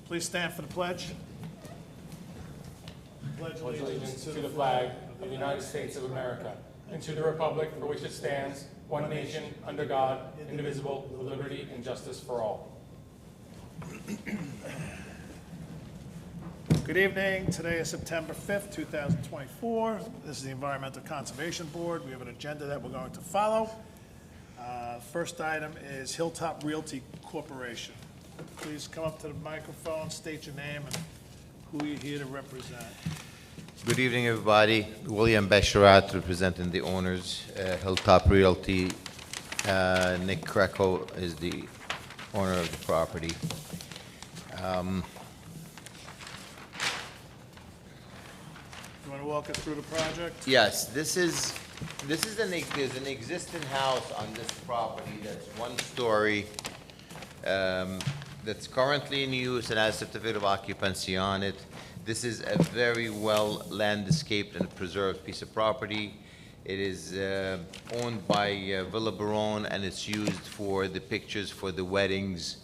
Please stand for the pledge. Pledge Allegiance to the flag of the United States of America and to the republic for which it stands, one nation, under God, indivisible, with liberty and justice for all. Good evening. Today is September 5th, 2024. This is the Environmental Conservation Board. We have an agenda that we're going to follow. First item is Hilltop Realty Corporation. Please come up to the microphone, state your name and who you're here to represent. Good evening, everybody. William Besharat, representing the owners, Hilltop Realty. Nick Greco is the owner of the property. You want to walk us through the project? Yes, there's an existing house on this property that's one story, that's currently in use and has certificate of occupancy on it. This is a very well landscaped and preserved piece of property. It is owned by Villa Barone, and it's used for the pictures for the weddings.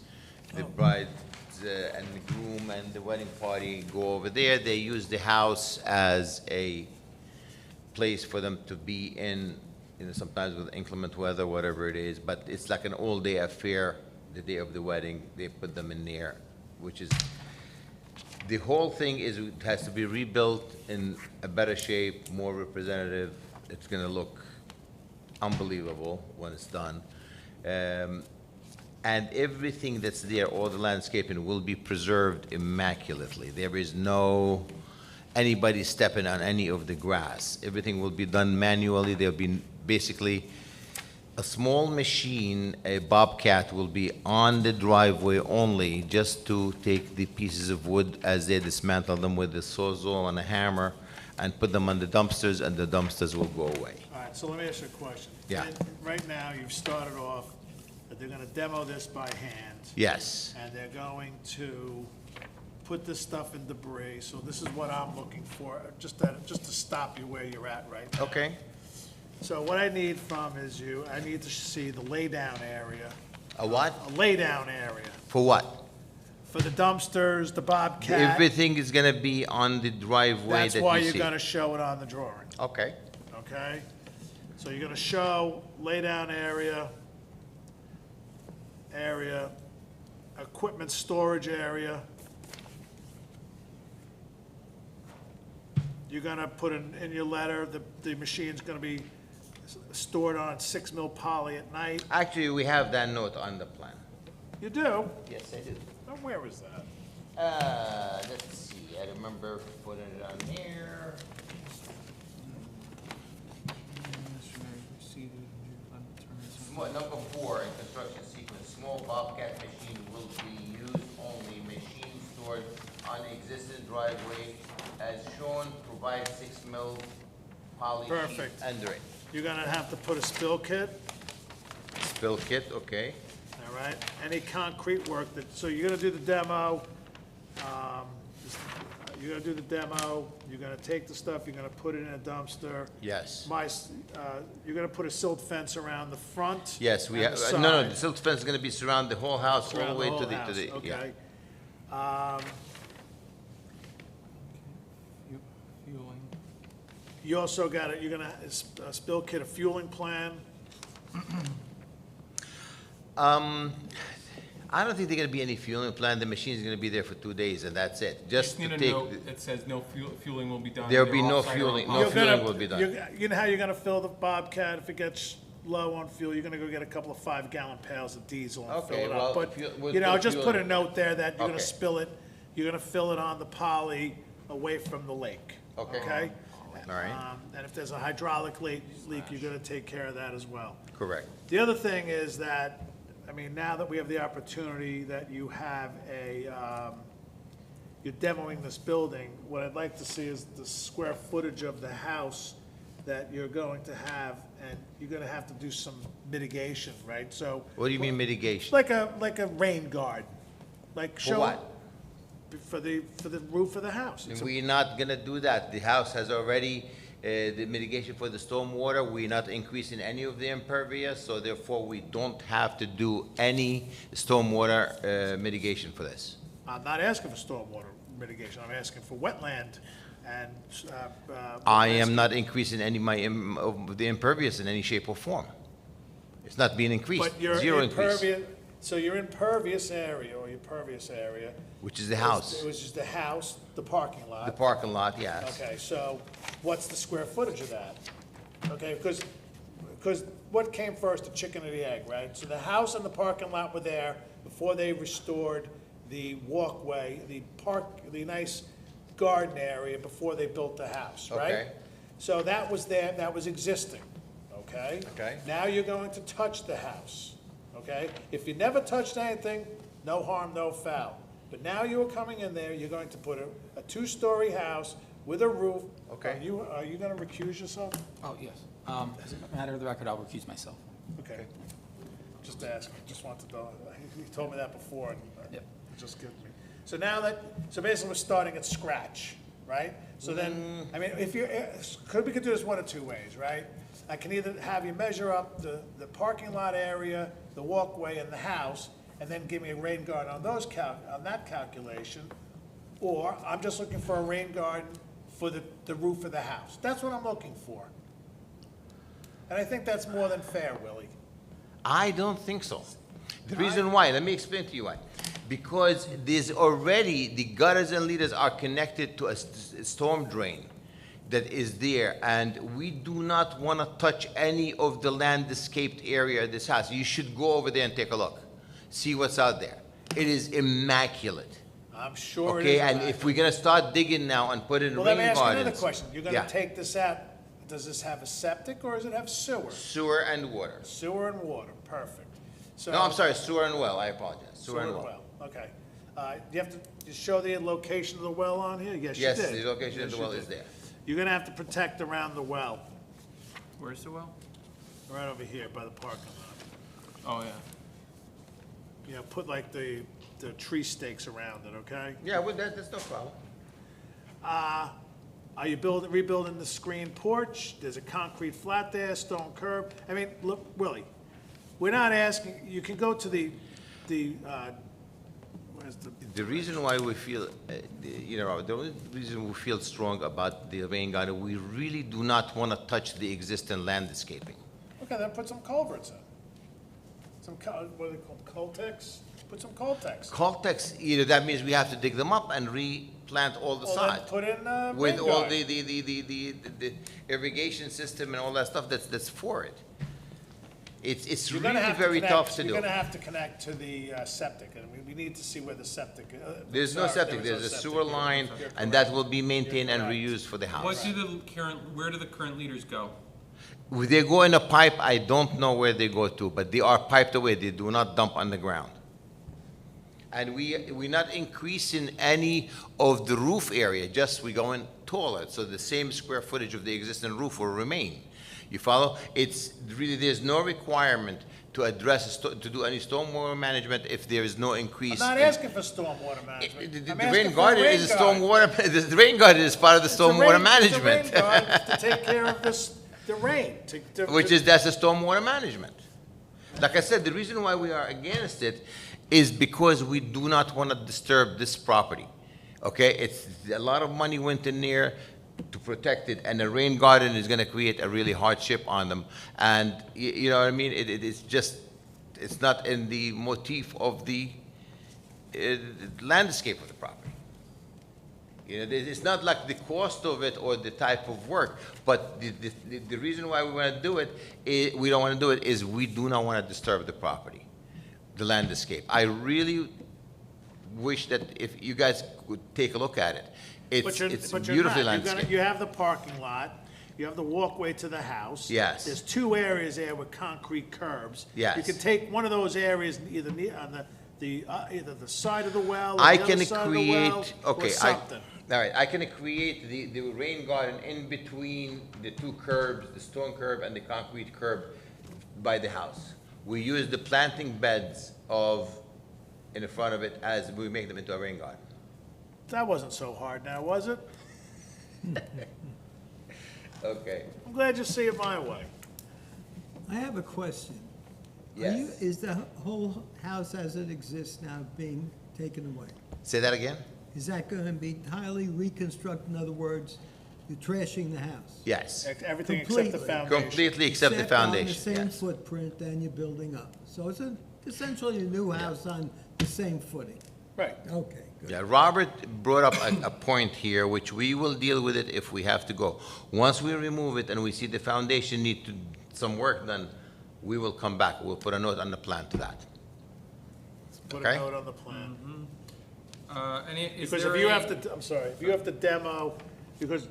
The bride and the groom and the wedding party go over there. They use the house as a place for them to be in, sometimes with inclement weather, whatever it is, but it's like an all-day affair. The day of the wedding, they put them in there, which is, the whole thing is, it has to be rebuilt in a better shape, more representative. It's gonna look unbelievable when it's done. And everything that's there, all the landscaping will be preserved immaculately. There is no anybody stepping on any of the grass. Everything will be done manually. There'll be basically a small machine, a bobcat, will be on the driveway only, just to take the pieces of wood as they dismantle them with the sawzall and a hammer and put them on the dumpsters, and the dumpsters will go away. All right, so let me ask you a question. Yeah. Right now, you've started off that they're going to demo this by hand. Yes. And they're going to put this stuff in debris. So this is what I'm looking for, just to stop you where you're at right now. Okay. So what I need from is I need to see the laydown area. A what? A laydown area For what? for the dumpsters, the bobcat. Everything is gonna be on the driveway That's that why you you're see. gonna show it on the drawing, Okay. okay? So you're gonna show laydown area, equipment storage area. You're gonna put in your letter, the machine's gonna be stored on 6 mil poly at night. Actually, we have that note on the plan. You do? Yes, I do. Oh, where is that? Let's see, I remember putting it on here. Number 4, in construction sequence, small bobcat machine will be used only, machine stored on existing driveway, as shown, provide 6 mil poly sheet Perfect. under it. You're gonna have to put a spill kit, Spill kit, okay. all right? Any concrete work so you're gonna do the demo, you're gonna do the demo, you're gonna take the stuff, you're gonna put it in a dumpster. Yes. You're gonna put a silt fence around the front. Yes, we and have, the no, side. the silk fence is gonna be surround the whole house, all Around the way whole to the, house, yeah. okay. You also you're gonna spill kit a fueling plan. I don't think there's gonna be any fueling plan. The machine's gonna be there for 2 days, and that's it. Just Just need to a take, note that says no fueling will be done. There'll be either no off-site or fueling, on- no You're fueling gonna- will be done. You know how you're gonna fill the Bobcat if it gets low on fuel? You're gonna go get a couple of 5-gallon pails of diesel and fill Okay, it well, up. But, we'll you know, put just fuel put in. a note there that you're gonna Okay. spill it, you're gonna fill it on the poly away from the lake. Okay. Okay? All right, And if there's a hydraulic leak, you're gonna take care of that as well. correct. The other thing is that, I mean, now that we have the opportunity that you have you're demoing this building, what I'd like to see is the square footage of the house that you're going to have, and you're gonna have to do some mitigation, right? So, What do you mean mitigation? like a rain guard, like For show. what? For the roof of the house. It's a- We're not gonna do that. The house has already, the mitigation for the stormwater, we're not increasing any of the impervious, so therefore we don't have to do any stormwater mitigation for this. I'm not asking for stormwater mitigation, I'm asking for wetland and, I am not increasing any of the impervious in any shape or form. It's not being increased, But your zero increase, impervious, so your impervious area, or your pervious area. which is the house, Which is the house, the parking lot. the parking lot, yes. Okay, so what's the square footage of that? Okay, because what came first, the chicken or the egg, right? So the house and the parking lot were there before they restored the walkway, the nice garden area before they built the house, right? Okay. So that was there, that was existing, okay? Okay. Now you're going to touch the house, okay? If you never touched anything, no harm, no foul. But now you are coming in there, you're going to put a two-story house with a roof. Okay. Are you gonna recuse yourself? Oh, yes. As a matter of the record, I'll recuse myself. Okay. Just asking, just wanted to know. He told me that before, and Yep. it just gives me. So now so basically we're starting at scratch, right? So then, I mean, if we could do this one of two ways, right? I can either have you measure up the parking lot area, the walkway, and the house, and then give me a rain garden on that calculation, or I'm just looking for a rain garden for the roof of the house. That's what I'm looking for. And I think that's more than fair, Willie. I don't think so. The reason why, let me explain to you why. Because there's already, the gutters and leaders are connected to a storm drain that is there, and we do not want to touch any of the landscaped area of this house. You should go over there and take a look, see what's out there. It is immaculate. I'm sure it Okay, is. and if we're gonna start digging now and put in Well, let me rain ask you another gardens. question. You're Yeah. gonna take this out, does this have a septic or does it have sewer? Sewer and water. Sewer and water, perfect. So No, I'm sorry, sewer and well, I apologize. Sewer and well. Okay. You have to show the location of the well on here? Yes, you Yes, did. the location of Yes, the you well did. is there. You're gonna have to protect around the well, Where's the well? right over here by the parking lot. Oh, yeah. You know, put like the tree stakes around it, okay? Yeah, well, that's no problem. Are you rebuilding the screen porch? There's a concrete flat there, stone curb. I mean, look, Willie, we're not asking, you can go to where's the, The reason why we feel, the only reason we feel strong about the rain garden, we really do not want to touch the existing landscaping. okay, then put some culverts in. What are they called, Coltex? Put some Coltex. Caltex, that means we have to dig them up and replant all the Well, then sod. put in a With rain all garden. the irrigation system and all that stuff that's for it. It's You're gonna really have to very connect- tough to do. You're gonna have to connect to the septic, and we need to see where the septic. There's no sorry, septic, there is there's a no sewer septic. line, You're and correct. that will be maintained and You're correct. reused for the house. Where do the current leaders go? They go in a pipe, I don't know where they go to, but they are piped away, they do not dump on the ground. And we're not increasing any of the roof area, just we're going taller, so the same square footage of the existing roof will remain. You follow? It's really, there's no requirement to to do any stormwater management if there is no I'm increase. not in- asking for stormwater management. The I'm the asking rain for garden rain is a garden. stormwater, the rain garden is part of the It's a rain- stormwater it's a management. rain garden to take care of the rain. That's a stormwater management. Like I said, the reason why we are against it is because we do not want to disturb this property. Okay, it's, a lot of money went in there to protect it, and the rain garden is gonna create a really hardship on them. And, you know what I mean, it's just, it's not in the motif of the landscape of the property. It's not like the cost of it or the type of work, but the reason why we want to do it, we don't want to do it, is we do not want to disturb the property, the landscape. I really wish that if you guys could take a look at it. It's beautifully landscaped. You have the parking lot, you have the walkway to the house. Yes. There's two areas there with concrete curbs. Yes. You can take one of those areas, either on either the side of the well or I the can other side of the well, create, or okay, something. all right, I can create the rain garden in between the two curbs, the stone curb and the concrete curb by the house. We use the planting beds in the front of it as we make them into a rain garden. That wasn't so hard now, was it? Okay, I'm glad you see it my way. I have a question. yes. Is the whole house as it exists now being taken away? Say that again? Is that going to be entirely reconstructed? In other words, you're trashing the house? Yes, Everything except the Completely. foundation. completely except the foundation, on the same yes. footprint, and you're building up. So it's essentially a new house on the same footing. Right. Okay, good. Yeah, Robert brought up a point here, which we will deal with it if we have to go. Once we remove it and we see the foundation need to, some work done, we will come back. We'll put a note on the plan to that. Put a Okay. note on the plan. Is Because there if you a- have to, I'm sorry, if you have to demo, because,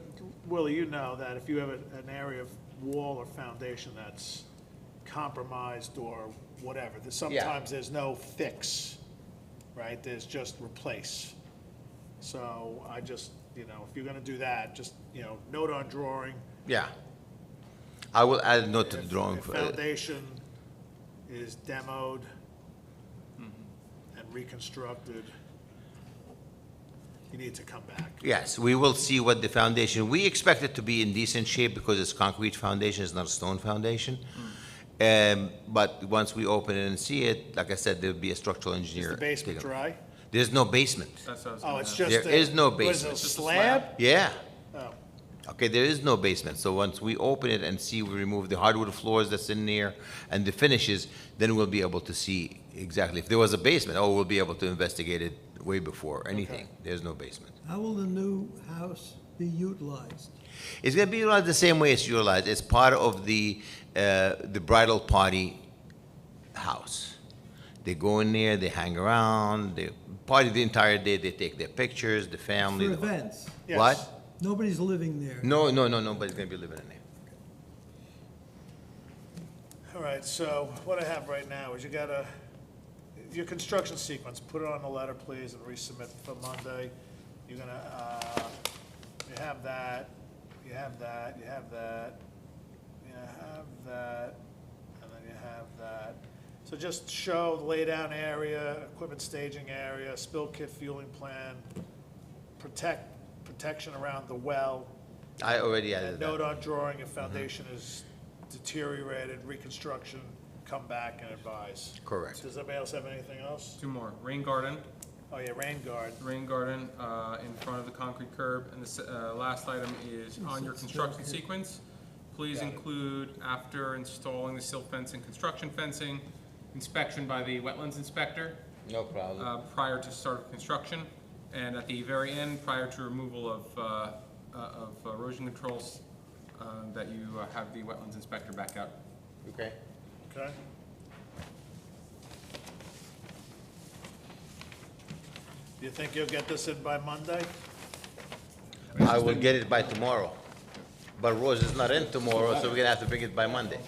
Willie, you know that if you have an area of wall or foundation that's compromised or whatever, sometimes there's no fix, right? There's just replace. So I just, if you're gonna do that, just, note on drawing. Yeah. I will add a note to the If drawing. if foundation is demoed and reconstructed, you need to come back. Yes, we will see what the foundation, we expect it to be in decent shape because it's concrete foundation, it's not a stone foundation. But once we open it and see it, like I said, there'll be a structural Is engineer. the basement taking- dry? There's no basement. That's what I was Oh, gonna it's ask. just. There is no what is it, basement. a It's just a slab? Yeah. Oh, Okay, there is no basement, so once we open it and see, we remove the hardwood floors that's in there and the finishes, then we'll be able to see exactly. If there was a basement, we'll be able to investigate it way before anything. There's no basement. How will the new house be utilized? It's gonna be utilized the same way it's utilized. It's part of the bridal party house. They go in there, they hang around, they party the entire day, they take their pictures, the family. For events? yes. What? Nobody's living there? No, nobody's gonna be living in there. All right, so what I have right now is your construction sequence, put it on the letter, please, and resubmit for Monday. You're gonna, you have that, you have that, you have that, you have that, and then you have that. So just show the laydown area, equipment staging area, spill kit fueling plan, protection around the well, I already and added note that. on drawing if foundation is deteriorated, reconstruction, come back and advise. Correct. Does anybody else have anything else? Two more. Rain garden, Oh, yeah, rain guard. in front of the concrete curb. And the last item is on your construction sequence. Please Got it. include, after installing the silt fence and construction fencing, inspection by the wetlands inspector No problem. prior to start of construction. And at the very end, prior to removal of erosion controls, that you have the wetlands inspector back out. Okay. Okay? Do you think you'll get this in by Monday? I will get it by tomorrow. But Rose is not in tomorrow, so we're gonna have to bring it by Monday.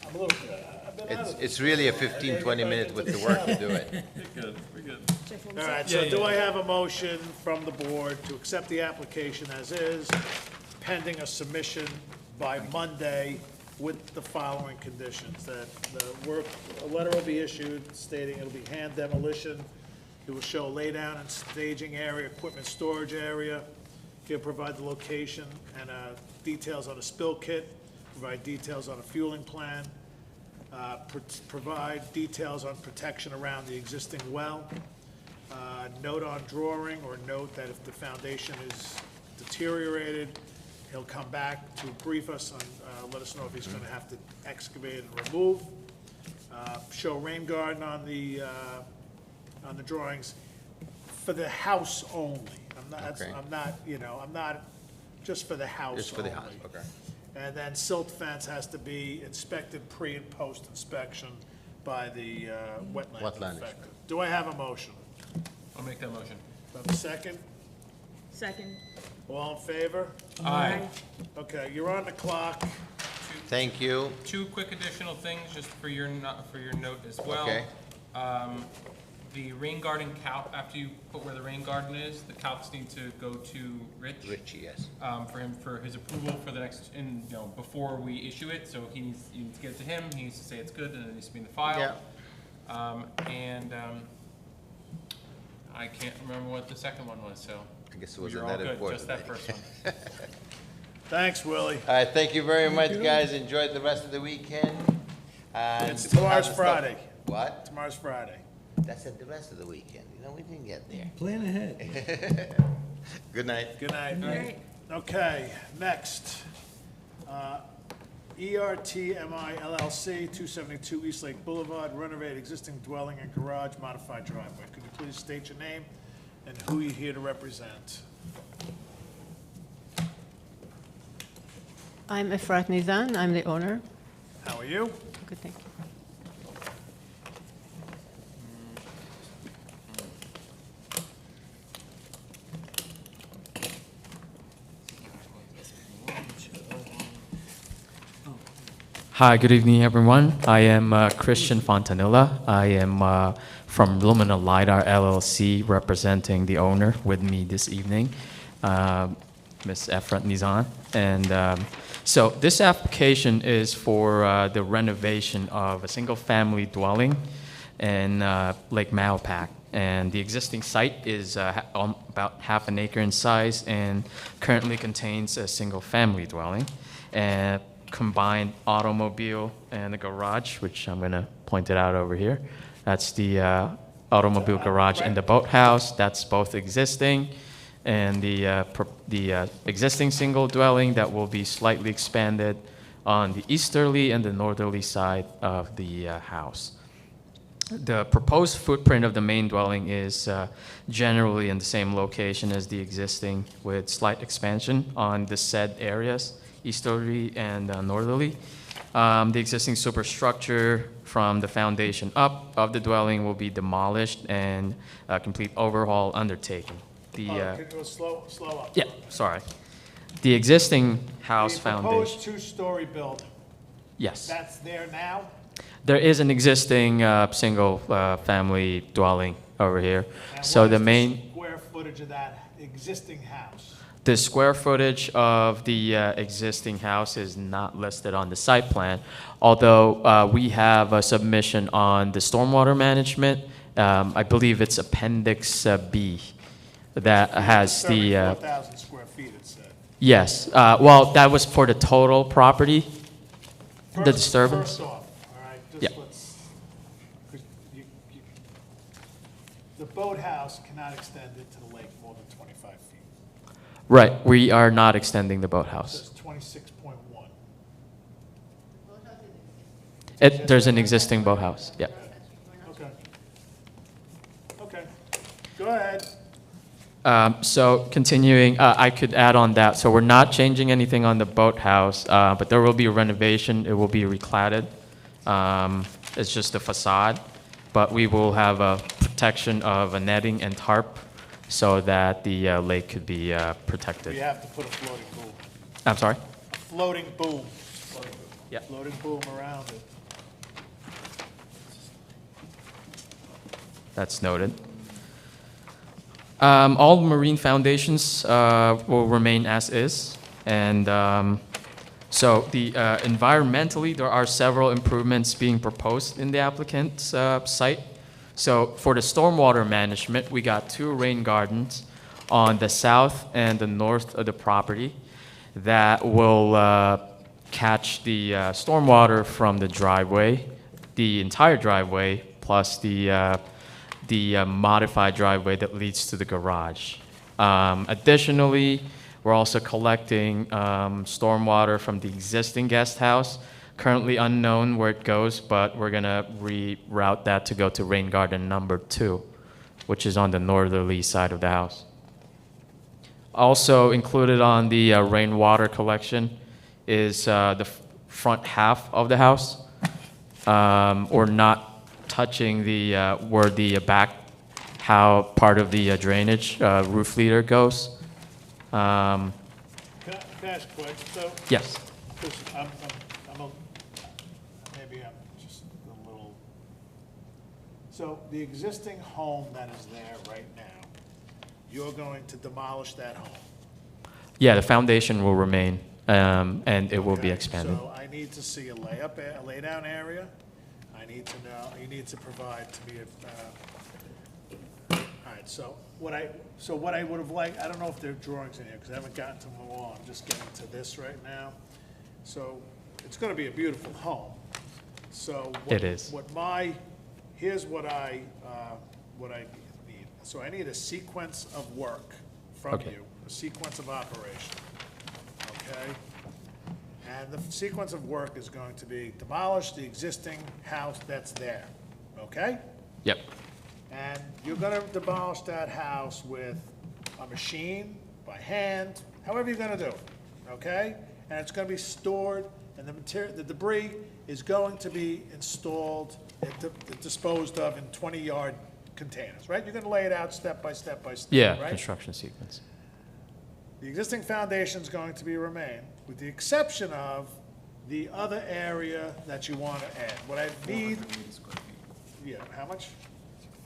I'm a little, I've been out of It's really a 15, 20 minute with the work to do it. All right, so do I have a motion from the board to accept the application as is, pending a submission by Monday with the following conditions? That a letter will be issued stating it'll be hand demolition. It will show laydown and staging area, equipment storage area. He'll provide the location and details on a spill kit, provide details on a fueling plan, provide details on protection around the existing well. Note on drawing or note that if the foundation is deteriorated, he'll come back to brief us on, let us know if he's gonna have to excavate and remove. Show rain garden on the drawings for the house only. Okay. I'm not, just for the house Just for the house, only. okay. And then silt fence has to be inspected pre and post inspection by the wetland Wetland inspector. Do I have a motion? I'll make that motion. Do I have a second? Second. All in favor? Aye. Okay, you're on the clock. Thank you. Two quick additional things, just for your note as well. Okay. The rain garden calc, after you put where the rain garden is, the calcs need to go to Rich. Richie, yes. For his approval for the next, before we issue it, so you need to get it to him, he needs to say it's good, and it needs to be in the file. I can't remember what the second one was, so. I guess it wasn't You're all that good, important. just that first one. Thanks, Willie. All right, thank you very much, guys. Enjoy the rest of the weekend. And It's tomorrow's have the stuff- Friday. What? Tomorrow's Friday. That's it, the rest of the weekend, you know, we didn't get there. Plan ahead. Good night. Good night. Right. Okay, next. ERTMI LLC, 272 East Lake Boulevard, renovate existing dwelling and garage, modified driveway. Could you please state your name and who you're here to represent? I'm Efrat Nizan, I'm the owner. How are you? Good, thank you. Hi, good evening, everyone. I am Christian Fontanilla. I am from Lumina LiDAR LLC, representing the owner with me this evening, Ms. Efrat Nizan. And so this application is for the renovation of a single-family dwelling in Lake Mahopac. And the existing site is about half an acre in size and currently contains a single-family dwelling. And combined automobile and the garage, which I'm going to point it out over here. That's the automobile garage and the boathouse. That's both existing. And the existing single dwelling that will be slightly expanded on the easterly and the northerly side of the house. The proposed footprint of the main dwelling is generally in the same location as the existing, with slight expansion on the said areas, easterly and northerly. The existing superstructure from the foundation up of the dwelling will be demolished and a complete overhaul undertaken. Can you go slow up? Yeah, sorry. The existing house The foundation. proposed two-story building, Yes. that's there now? There is an existing single family dwelling over here. And So what the is main, square footage of that existing house? the square footage of the existing house is not listed on the site plan, although we have a submission on the stormwater management. I believe it's Appendix B that has the, 34,000 square feet, it said. yes, well, that was for the total property, the disturbance. First off, all right, Yeah. just let's, 'cause the boathouse cannot extend into the lake more than 25 feet. Right, we are not extending the It boathouse. says 26.1. There's an existing boathouse, yeah. Okay. Okay, go ahead. So continuing, I could add on that. So we're not changing anything on the boathouse, but there will be a renovation. It will be recladded. It's just a facade, but we will have a protection of a netting and tarp so that the lake could be We protected. have to put a floating boom. I'm sorry? Floating boom. Yeah. Floating boom around it. That's noted. All marine foundations will remain as is. And so environmentally, there are several improvements being proposed in the applicant's site. So for the stormwater management, we got 2 rain gardens on the south and the north of the property that will catch the stormwater from the driveway, the entire driveway, plus the modified driveway that leads to the garage. Additionally, we're also collecting stormwater from the existing guest house, currently unknown where it goes, but we're gonna reroute that to go to rain garden number 2, which is on the northerly side of the house. Also included on the rainwater collection is the front half of the house. Or not touching the where the back, how part of the drainage roof leader goes. Can I ask quick? So, Yes. because maybe I'm just a little, so the existing home that is there right now, you're going to demolish that home? Yeah, the foundation will remain, and it will be Okay, expanded. So I need to see a laydown area. I need to know, you need to provide to me all right, so what I would have liked, I don't know if there are drawings in here, because I haven't gotten to them all, I'm just getting to this right now. So, it's gonna be a beautiful home. So. It is. What my here's what I need. So I need a sequence of work from Okay. you, a sequence of operation, okay? And the sequence of work is going to be demolish the existing house that's there, okay? Yep. And you're gonna demolish that house with a machine, by hand, however you're gonna do it, okay? And it's gonna be stored, and the debris is going to be installed, disposed of in 20-yard containers, right? You're gonna lay it out step by step by step, Yeah, right? construction sequence. The existing foundation is going to be remain, with the exception of the other area that you want to add. What I need, 480 square feet. yeah, how much?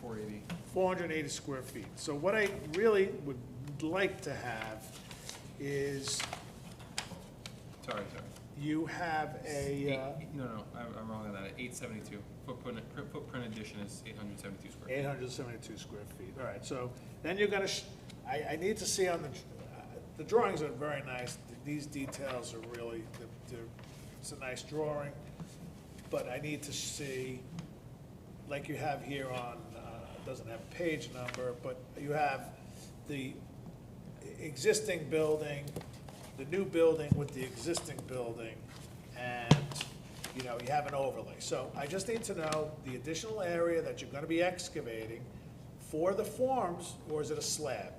480. 480 square feet. So what I really would like to have is Sorry. you have a, No, I'm wrong on that. 872. Footprint addition is 872 square feet. 872 square feet. All right, so then you're gonna, I need to see on the drawings are very nice. These details are really, it's a nice drawing, but I need to see, like you have here on, it doesn't have a page number, but you have the existing building, the new building with the existing building, and, you know, you have an overlay. So I just need to know the additional area that you're gonna be excavating for the forms, or is it a slab?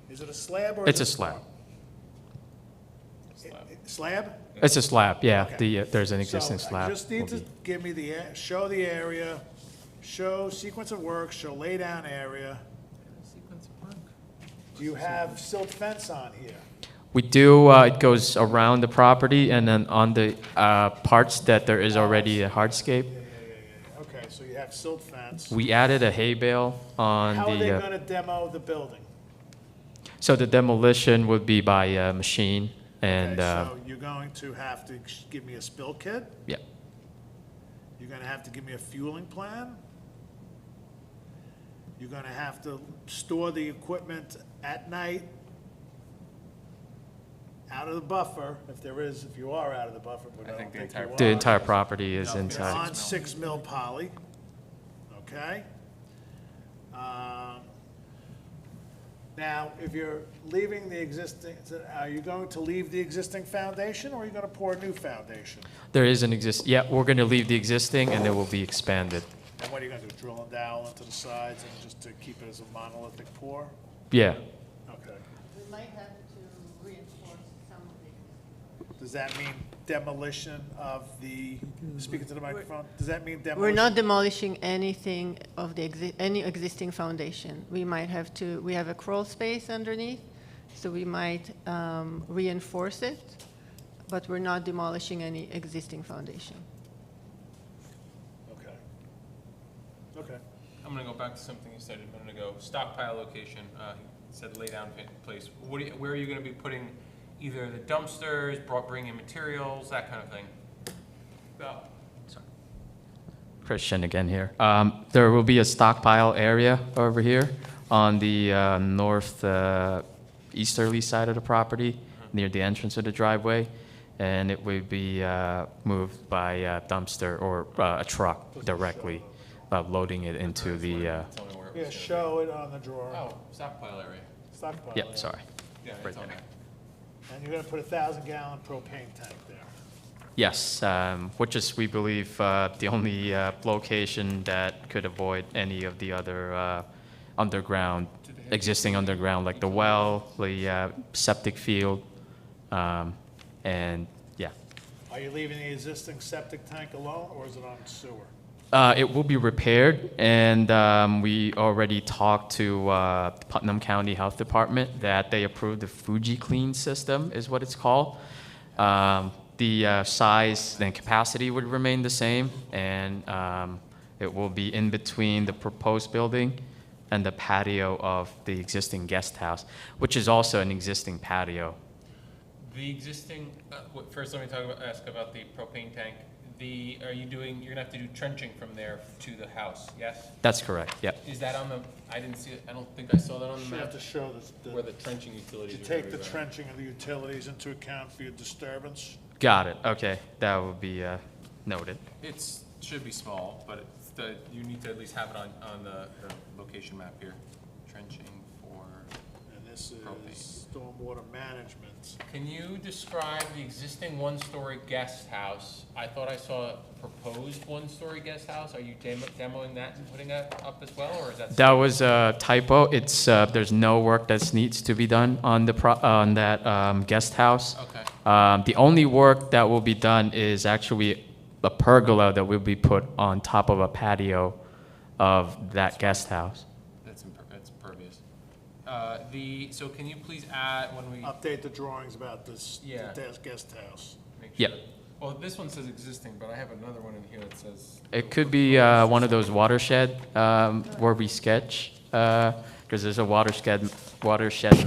Is it a slab or is It's it a slab. Slab? It's a slab, yeah. Okay. There's an existing So slab. I just need will to be- give me show the area, show sequence of work, show laydown area. Sequence of work. Do you have silt fence on here? We do, it goes around the property, and then on the parts that there is already a hardscape, Yeah. Okay, so you have silt fence. we added a hay bale on How are they the, gonna demo the building? so the demolition would be by machine, and, Okay, so you're going to have to give me a spill kit? yeah. You're gonna have to give me a fueling plan? You're gonna have to store the equipment at night out of the buffer, if you are out of the buffer, but I don't think the think entire you are. The entire property is No, it's inside. on 6 mil poly, okay? Now, if you're leaving the existing, are you going to leave the existing foundation, or are you gonna pour a new foundation? There is an yeah, we're gonna leave the existing, and it will be expanded. And what are you gonna do, drill a dowel into the sides and just to keep it as a monolithic pour? Yeah, Okay. We might have to reinforce some of the. Does that mean demolition of speaking to the microphone, does that mean demolition? We're not demolishing anything of any existing foundation. We might have to, we have a crawl space underneath, so we might reinforce it, but we're not demolishing any existing foundation. Okay. Okay. I'm gonna go back to something you said a minute ago. Stockpile location. You said lay down place. Where are you gonna be putting either the dumpsters, bringing materials, that kind of thing? Christian again here. There will be a stockpile area over here on the north easterly side of the property, near the entrance of the driveway, and it will be moved by a dumpster or a truck directly, loading it into the, Tell me where it Yeah, was. show it on the drawing. Oh, stockpile area. Stockpile. yep, area. sorry. Yeah, Right it's on there. there. And you're gonna put a 1,000-gallon propane tank there. Yes, which is, we believe, the only location that could avoid any of the other underground, existing underground, like the well, the septic field, and, yeah. Are you leaving the existing septic tank alone, or is it on sewer? It will be repaired, and we already talked to the Putnam County Health Department that they approved the Fuji Clean system, is what it's called. The size and capacity would remain the same, and it will be in between the proposed building and the patio of the existing guest house, which is also an existing patio. The existing, first let me ask about the propane tank. You're gonna have to do trenching from there to the house, yes? That's correct, yeah. Is that on the, I didn't see it, I don't think I saw that on the You have map, to show where the trenching utilities to are take gonna the be going. trenching of the utilities into account for your disturbance. Got it, okay, that will be noted. It's should be small, but you need to at least have it on the location map here. Trenching for, And this Propane. is stormwater management. can you describe the existing one-story guest house? I thought I saw a proposed one-story guest house. Are you demoing that and putting that up as well, or is that? That was a typo. It's, there's no work that needs to be done on on that guest house. Okay. The only work that will be done is actually a pergola that will be put on top of a patio of that guest house. That's impervious. So can you please add, when we Update the drawings about this, Yeah. the guest house. make Yep. sure? Well, this one says existing, but I have another one in here that says. It could be one of those watershed where we sketch, because there's a watershed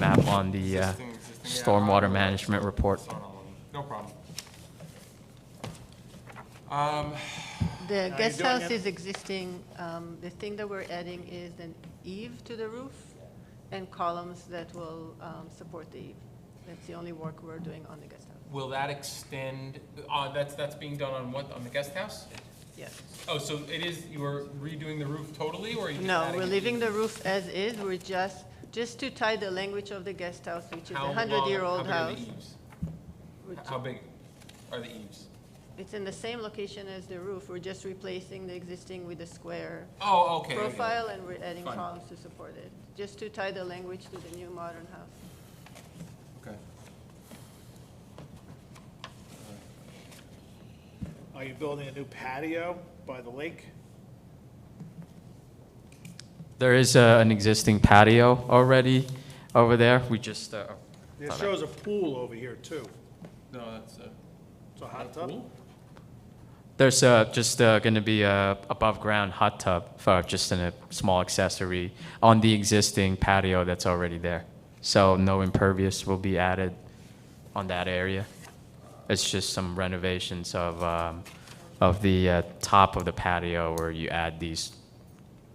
map on the Existing, yeah, stormwater I'll- management report. it's on all of them. No problem. The Are you guest doing house it? is existing. The thing that we're adding is an eave to the roof and columns that will support the eave. That's the only work we're doing on the guest house. Will that extend, that's being done on what, on the guest house? Yes. Oh, so it is, you are redoing the roof totally, or are you just No, adding we're an leaving eave? the roof as is. We're just to tie the language of the guest house, which is a How long- 100-year-old how house. big are the eaves? which- How big are the eaves? It's in the same location as the roof. We're just replacing the existing with a square Oh, okay. I get it. profile, and we're adding Fine. columns to support it, just to tie the language to the new modern house. Okay. Are you building a new patio by the lake? There is an existing patio already over there. We just, It shows a pool over here too. No, that's It's a hot tub? pool? there's just going to be a above-ground hot tub for just in a small accessory on the existing patio that's already there. So no impervious will be added on that area. It's just some renovations of the top of the patio where you add these,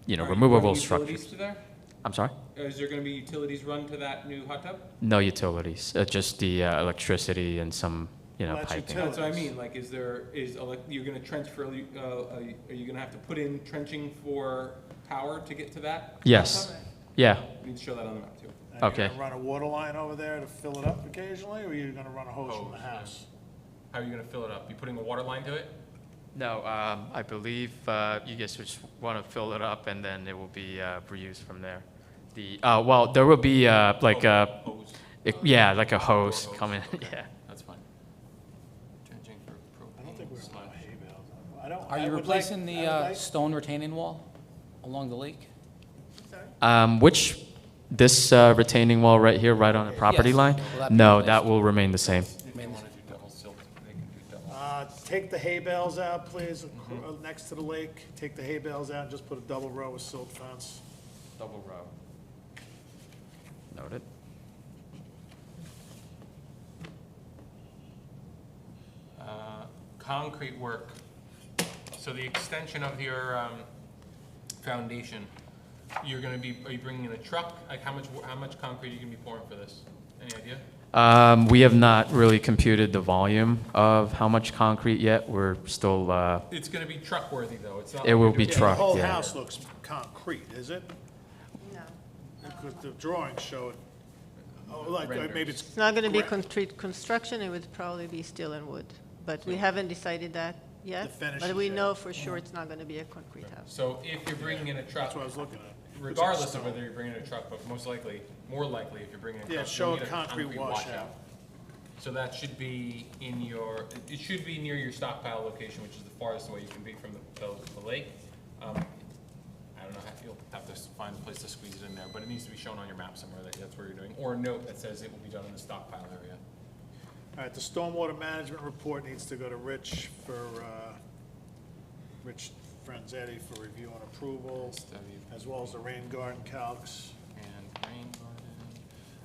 Are you removable running utilities structures. to there? I'm sorry? Is there gonna be utilities run to that new hot tub? No utilities, just the electricity and some, Well, that's piping. utilities. That's what I mean, like, you're gonna trench for, are you gonna have to put in trenching for power to get to that? hot Yes. tub? Yeah. You need to show that on the map too. Are you Okay. gonna run a water line over there to fill it up occasionally, or are you gonna run a hose from the Hose, yeah. house? How are you gonna fill it up? You putting a water line to it? No, I believe you guys just want to fill it up and then it will be reused from there. Well, there will be like a, Hose. like a hose Hose. coming, Okay. yeah. That's fine. Trenching for I don't think propane we're slash. gonna hay bales. I don't. Are I you would like- replacing I the would like- stone retaining wall along the lake? This retaining wall right here, right on the property Yes. line? Will that be No, replaced? that will remain the same. If they wanna do double silt, they can do double. Take the hay bales out, please, next to the lake. Take the hay bales out and just put a double row of silt fence. Double row. Noted. Concrete work. So the extension of your foundation, are you bringing in a truck? Like how much concrete are you gonna be pouring for this? Any idea? We have not really computed the volume of how much concrete yet. We're still, It's gonna be truck worthy though, it's not. It like will you're be doing- The truck, whole yeah. house looks concrete, is it? No. Because the drawings show it, like, maybe it's. It's not going to be correct. concrete construction. It would probably be steel and wood, but we haven't decided that yet. The finish But is we there. know for sure it's not going to be a concrete house. So if you're bringing in a truck, That's what I was looking at. regardless of whether you're bringing in a truck, but more likely if you're bringing in a truck. Yeah, you'll show a need concrete washout. So that should be it should be near your stockpile location, which is the farthest away you can be from the lake. I don't know, you'll have to find a place to squeeze it in there, but it needs to be shown on your map somewhere that that's where you're doing, or a note that says it will be done in the stockpile area. All right, the stormwater management report needs to go to Rich Rich Franzetti for review and approval, Study as well as the rain garden calcs. and rain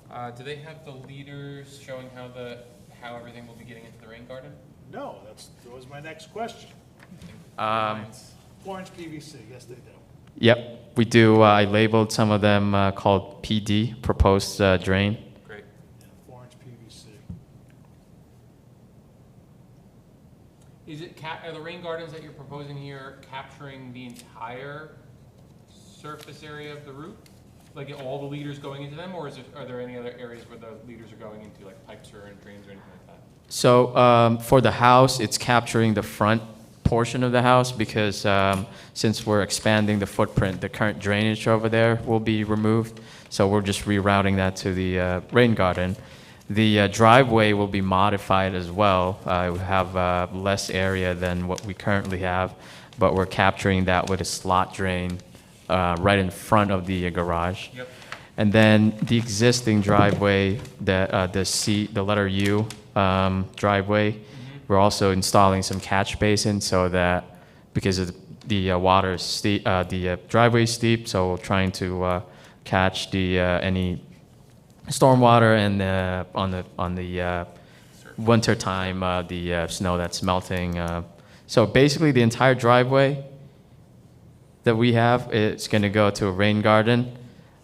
garden. Do they have the leaders showing how everything will be getting into the rain garden? No, that was my next question. Mine's- Orange PVC, yes, they do. Yep, we do. I labeled some of them called PD, proposed drain. Great. Yeah, orange PVC. Is it are the rain gardens that you're proposing here capturing the entire surface area of the roof? Like all the leaders going into them, or are there any other areas where the leaders are going into, like pipes or drains or anything like that? So for the house, it's capturing the front portion of the house because since we're expanding the footprint, the current drainage over there will be removed. So we're just rerouting that to the rain garden. The driveway will be modified as well. We have less area than what we currently have, but we're capturing that with a slot drain right in front of the garage. Yep. And then the existing driveway, the letter U driveway, we're also installing some catch basins so that because of the water is steep, the driveway is steep, so we're trying to catch the any stormwater and on the winter time the snow that's melting. So basically, the entire driveway that we have, it's going to go to a rain garden,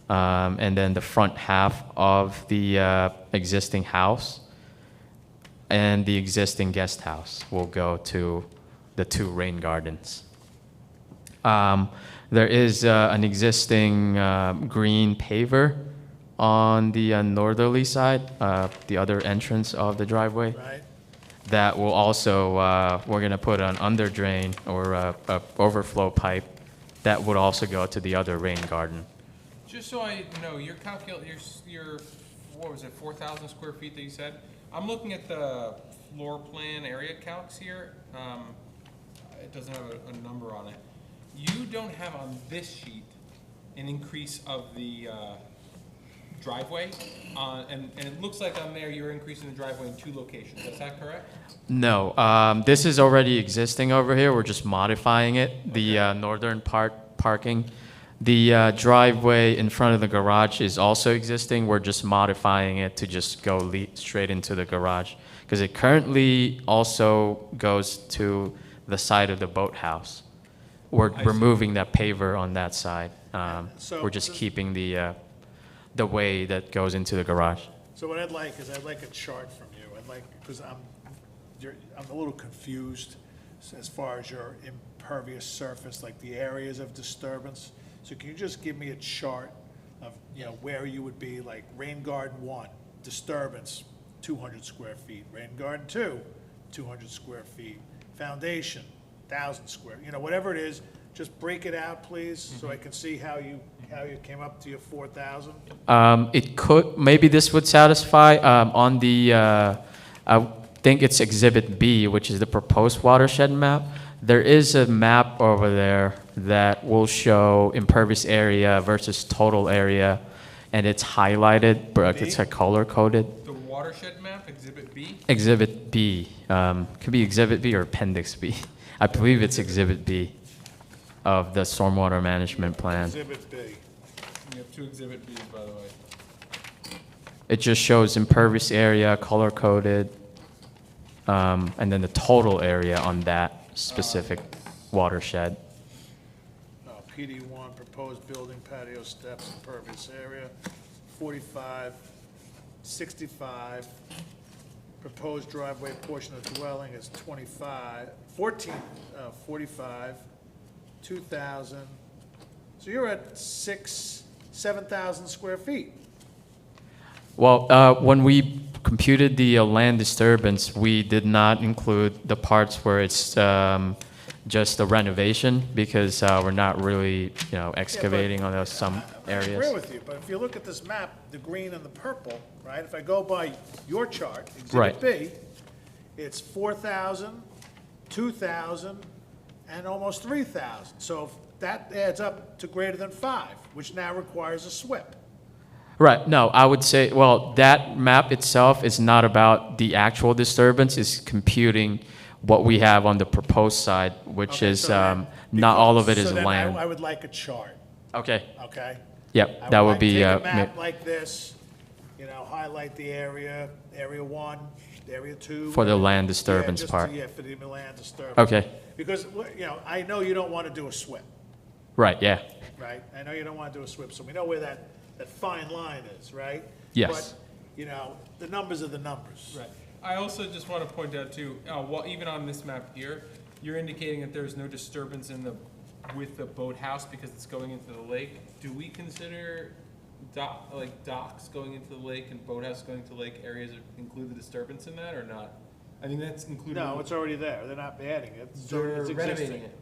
and then the front half of the existing house and the existing guest house will go to the 2 rain gardens. There is an existing green paver on the northerly side, the other entrance of the driveway. Right? That will also, we're going to put an under drain or a overflow pipe that would also go to the other rain garden. Just so I know, your what was it, 4,000 square feet that you said? I'm looking at the floor plan area calcs here. It doesn't have a number on it. You don't have on this sheet an increase of the driveway, and it looks like on there you're increasing the driveway in 2 locations. Is that correct? No, this is already existing over here. We're just modifying it, the northern parking. The driveway in front of the garage is also existing. We're just modifying it to just go straight into the garage because it currently also goes to the side of the boathouse. We're removing that paver on that side. So We're just this- keeping the way that goes into the garage. So what I'd like is I'd like a chart from you. I'd like, because I'm a little confused as far as your impervious surface, like the areas of disturbance. So can you just give me a chart of, where you would be, like rain garden 1, disturbance, 200 square feet, rain garden 2, 200 square feet, foundation, 1,000 square, whatever it is, just break it out, please, so I can see how you came up to your 4,000. It could, maybe this would satisfy on the, I think it's Exhibit B, which is the proposed watershed map. There is a map over there that will show impervious area versus total area, and it's highlighted, but it's color coded. The watershed map, Exhibit B? Exhibit B, could be Exhibit B or Appendix B. I believe it's Exhibit B of the stormwater management plan. Exhibit B. We have 2 Exhibit Bs, by the way. It just shows impervious area, color coded, and then the total area on that specific watershed. PD1, proposed building patio steps, impervious area, 45, 65. Proposed driveway portion of dwelling is 45, 2,000. So you're at 7,000 square feet. Well, when we computed the land disturbance, we did not include the parts where it's just a renovation because we're not really, excavating on those some I areas. agree with you, but if you look at this map, the green and the purple, right? If I go by your chart, Right. Exhibit B, it's 4,000, 2,000, and almost 3,000. So that adds up to greater than 5, which now requires a SWIP. Right, no, I would say, well, that map itself is not about the actual disturbance, it's computing what we have on the proposed side, which Okay, is, so then- not all of it is so then land. I would like a chart, Okay, okay? yep, that would be, Take a map like this, highlight the area 1, area 2. For the land Yeah, disturbance just part. Yeah, for the land disturbance. Okay, Because, I know you don't want to do a SWIP, right, yeah, right? I know you don't want to do a SWIP, so we know where that fine line is, right? Yes. But, the numbers are the numbers. Right. I also just want to point out too, well, even on this map here, you're indicating that there's no disturbance with the boathouse because it's going into the lake. Do we consider docks going into the lake and boathouse going to the lake areas include the disturbance in that or not? I mean, that's included. No, it's already there. They're not adding it. They're It's renovating existing. it.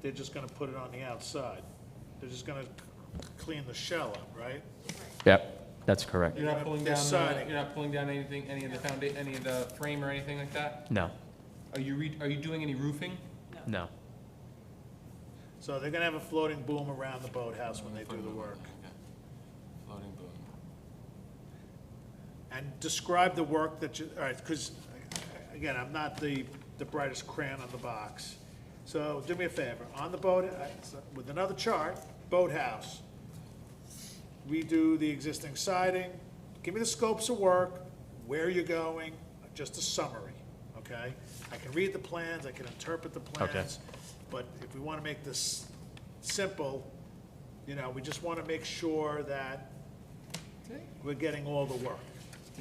They're just gonna put it on the outside. They're just gonna clean the shell up, right? Yep, that's correct. You're not pulling They're down, siding. you're not pulling down anything, any of the frame or anything like that? No, Are you doing any roofing? no. So they're gonna have a floating boom around the boathouse when they do the work. Okay. Floating boom. And describe the work that you, all right, because, again, I'm not the brightest crayon on the box. So do me a favor, on the boat, with another chart, boathouse, redo the existing siding, give me the scopes of work, where you're going, just a summary, okay? I can read the plans, I can interpret the plans, but if we want to make this simple, you know, we just want to make sure that we're getting all the work.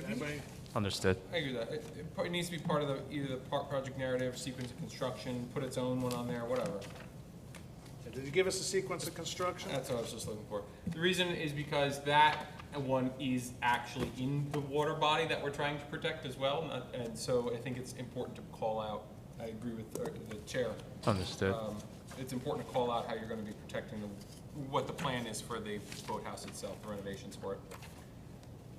Anybody? Understood. I agree with that. It needs to be part of either the project narrative, sequence of construction, put its own one on there, whatever. Did you give us a sequence of construction? That's what I was just looking for. The reason is because that one is actually in the water body that we're trying to protect as well, and so I think it's important to call out, I agree with the chair. Understood. It's important to call out how you're gonna be protecting what the plan is for the boathouse itself, the renovations for it.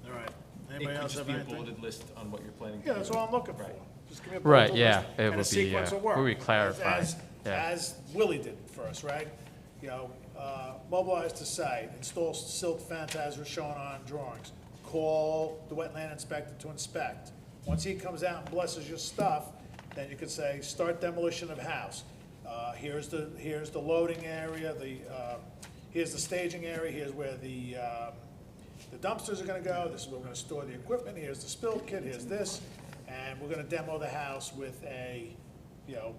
All right. It Anybody could else just have be a anything? bulleted list on what you're planning to do. Yeah, that's all I'm looking for. Right. Just give me a Right, bulleted yeah, list it and a would be, sequence of work. where we clarify, yeah. As Willie did for us, right? You know, mobilize to site, install silt fence as was shown on drawings, call the wetland inspector to inspect. Once he comes out and blesses your stuff, then you could say, start demolition of house. Here's the loading area, here's the staging area, here's where the dumpsters are gonna go, this is where we're gonna store the equipment, here's the spill kit, here's this, and we're gonna demo the house with a, you know,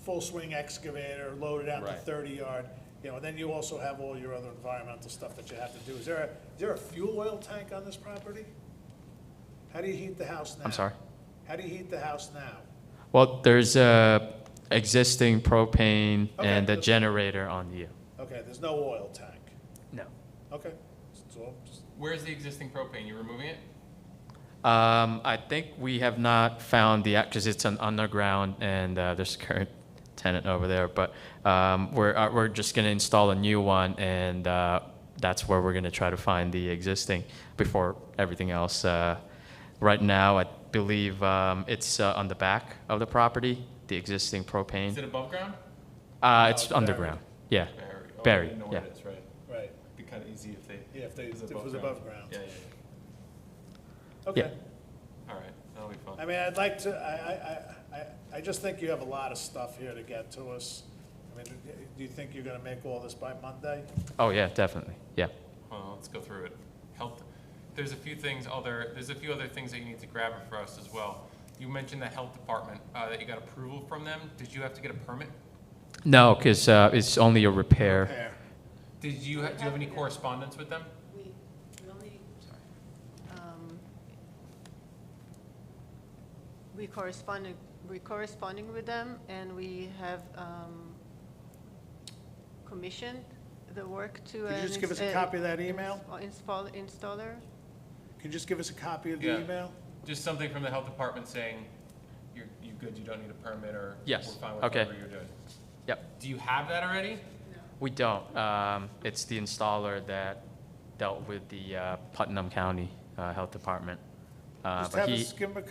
full swing excavator, loaded out to Right. 30-yard, you know, and then you also have all your other environmental stuff that you have to do. Is there a fuel oil tank on this property? How do you heat the house now? I'm sorry? How do you heat the house now? Well, there's a existing propane Okay. and a generator on the, Okay, there's no oil tank. no. Okay, so, Where's the existing propane? You removing it? I think we have not found because it's an underground and there's a current tenant over there, but we're just gonna install a new one and that's where we're gonna try to find the existing before everything else. Right now, I believe it's on the back of the property, the existing Is propane. it above ground? It's it's underground, yeah. Buried. Oh, I Buried, didn't know yeah. where it is, right. right, Be kind of easy if they. yeah, if it it was above ground. Yeah, Okay. yeah. All right, that'll be fun. I mean, I'd like to, I just think you have a lot of stuff here to get to us. I mean, do you think you're gonna make all this by Monday? Oh, yeah, definitely, yeah. Well, let's go through it. There's a few other things that you need to grab for us as well. You mentioned the health department, that you got approval from them. Did you have to get a permit? No, because it's only a repair. Repair. Do you have any correspondence with them? We only, we're corresponding with them, and we have commissioned the work to. Could you just give us a copy of that email? Installer. Can you just give us a copy of the Yeah. email? Just something from the health department saying, you good, you don't need a permit, or Yes. we're fine with Okay. whatever you're doing. Yep. Do you have that already? We don't. It's the installer that dealt with the Putnam County Health Department. Just But have he, us, give us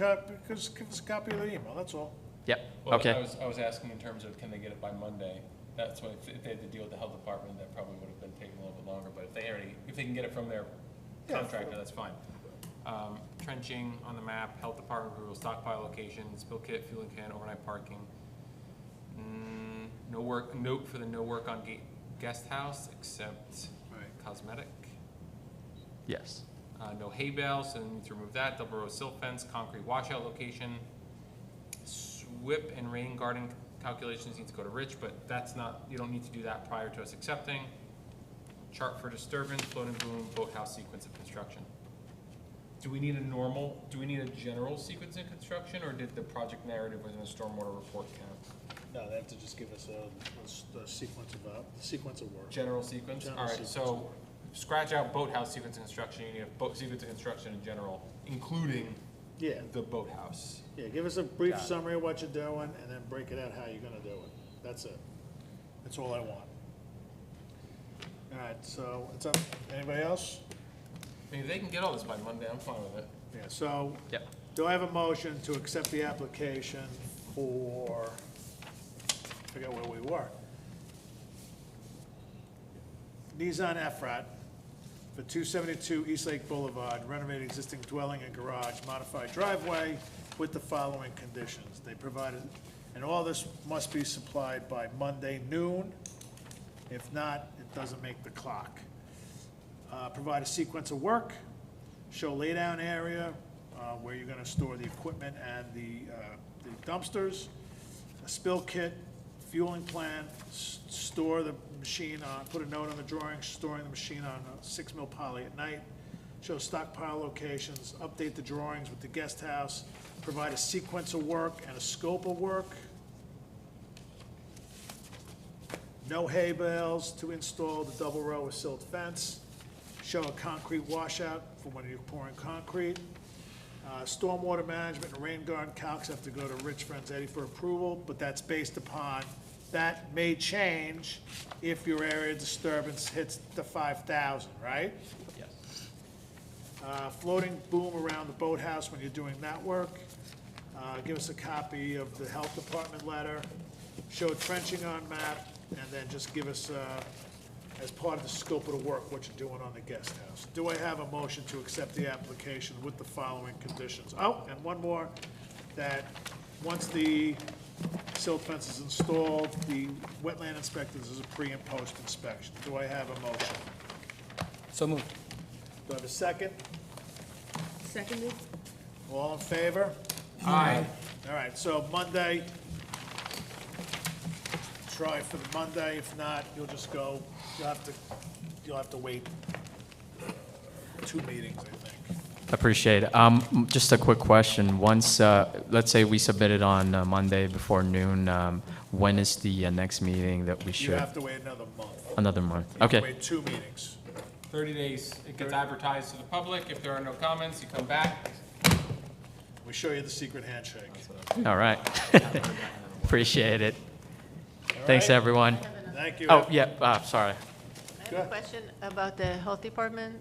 a copy of the email, that's all. yep, Well, okay. I was asking in terms of, can they get it by Monday? That's what, if they had to deal with the health department, that probably would have been taking a little bit longer, but if they can get it from their Yeah. contractor, that's fine. Trenching on the map, health department approval, stockpile location, spill kit, fueling can, overnight parking. No work, note for the no work on guest house except cosmetic. Yes. No hay bales, so need to remove that. Double row silt fence, concrete washout location. SWIP and rain garden calculations need to go to Rich, but that's not, you don't need to do that prior to us accepting. Chart for disturbance, floating boom, boathouse sequence of construction. do we need a general sequence in construction, or did the project narrative within the stormwater report count? No, they have to just give us a sequence of work. General sequence? General All right, sequence. so scratch out boathouse sequence in construction, you need a boat sequence in construction in general, including Yeah, the boathouse. yeah, give us a brief Got it. summary of what you're doing, and then break it out how you're gonna do it. That's it. That's all I want. All right, so, it's up, anybody else? I mean, if they can get all this by Monday, I'm fine with it. Yeah, so, Yep. do I have a motion to accept the application for, I forget where we were. Nizan Efrat for 272 East Lake Boulevard, renovate existing dwelling and garage, modified driveway with the following conditions. They provided, and all this must be supplied by Monday noon. If not, it doesn't make the clock. Provide a sequence of work, show laydown area where you're gonna store the equipment and the dumpsters, a spill kit, fueling plan, store the machine on, put a note on the drawing, storing the machine on a 6 mil poly at night, show stockpile locations, update the drawings with the guest house, provide a sequence of work and a scope of work. No hay bales to install the double row of silt fence. Show a concrete washout for when you're pouring concrete. Stormwater management and rain garden calcs have to go to Rich Franzetti for approval, but that's based upon, that may change if your area disturbance hits the 5,000, right? Yes. Floating boom around the boathouse when you're doing that work. Give us a copy of the health department letter. Show trenching on map, and then just give us, as part of the scope of the work, what you're doing on the guest house. Do I have a motion to accept the application with the following conditions? Oh, and one more, that once the silt fence is installed, the wetland inspector does a pre and post inspection. Do I have a motion? So moved. Do I have a second? Seconded? All in favor? Aye. All right, so Monday, try for the Monday. If not, you'll just go, you'll have to wait 2 meetings, I think. Appreciate it. Just a quick question. Once, let's say we submit it on Monday before noon, when is the next meeting that we You should? have to wait another month. Another month. You have to Okay. wait 2 meetings. 30 days, it gets advertised to the public, if there are no comments, you come back. We show you the secret handshake. All right. Appreciate it. All Thanks, right? everyone. Thank you. Oh, yeah, sorry. I Go have a ahead. question about the health department.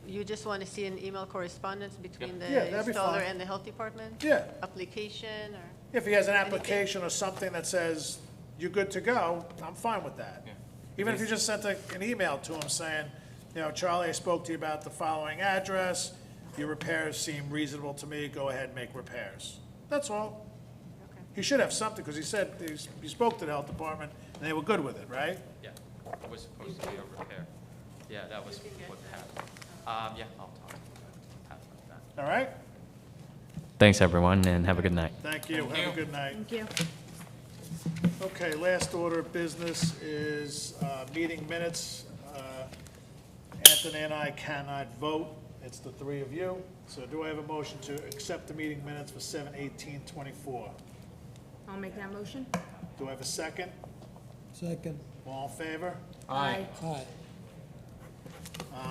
You just want to see an email correspondence between the Yeah, that'd be installer fine. and the health department? Yeah. Application or? If he has an application or something that says you're good to go, I'm fine with that. Yeah. Even if you just sent an email to him saying, you know, Charlie, I spoke to you about the following address, your repairs seem reasonable to me, go ahead and make repairs. That's all. Okay. He should have something, because he said, he spoke to the health department, and they were good with it, right? Yeah, it was supposed to be a repair. Yeah, that was what happened. Yeah, I'll talk about that. All right? Thanks, everyone, and have a good night. Thank you, Thank have a you. good night. Thank you. Okay, last order of business is meeting minutes. Anthony and I cannot vote, it's the 3 of you. So do I have a motion to accept the meeting minutes for 7/18/24? I'll make that motion. Do I have a second? Second. All in favor? Aye. Aye.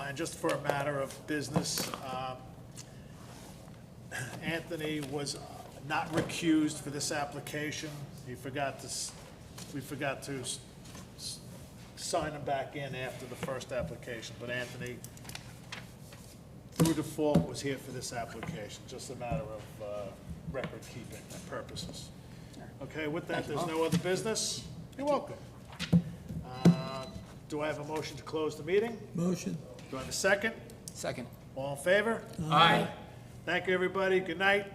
And just for a matter of business, Anthony was not recused for this application. He forgot to, we forgot to sign him back in after the first application, but Anthony, through default, was here for this application, just a matter of record-keeping purposes. Okay, with that, there's no other business? You're welcome. Do I have a motion to close the meeting? Motion. Do I have a second? Second. All in favor? Aye. Thank you, everybody. Good night.